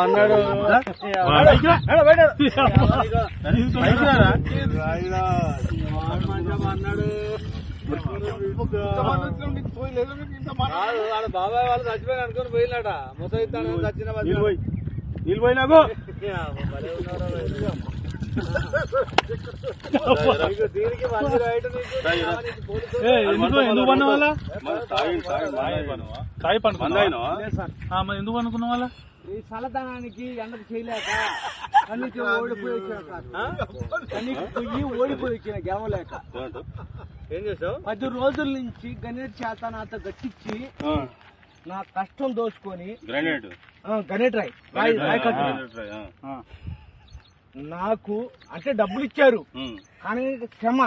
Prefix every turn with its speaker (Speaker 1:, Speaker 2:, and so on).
Speaker 1: అన్నాడు బాబాయ్ వాళ్ళు చచ్చిపోయి అనుకుని పోయినట ముసైతాను చచ్చిన
Speaker 2: నీళ్ళు పోయినాకు
Speaker 1: దీనికి మంచి రైట్
Speaker 2: ఎందుకు పన్న వాళ్ళ ఎందుకు అనుకున్న వాళ్ళ
Speaker 1: ఈ చల్లదనానికి ఎండకు చేయలేక కన్నీకి ఓడిపోయి కన్నీకి పొయ్యి ఓడిపోయి వచ్చిన గెలవలేక ఏం చేసావు 10 రోజుల నుంచి గణేట్ చేత నాతో గట్టించి నా కష్టం దోచుకొని గణేట్ రాయ్ నాకు అంటే డబ్బులు ఇచ్చారు కానీ క్షమ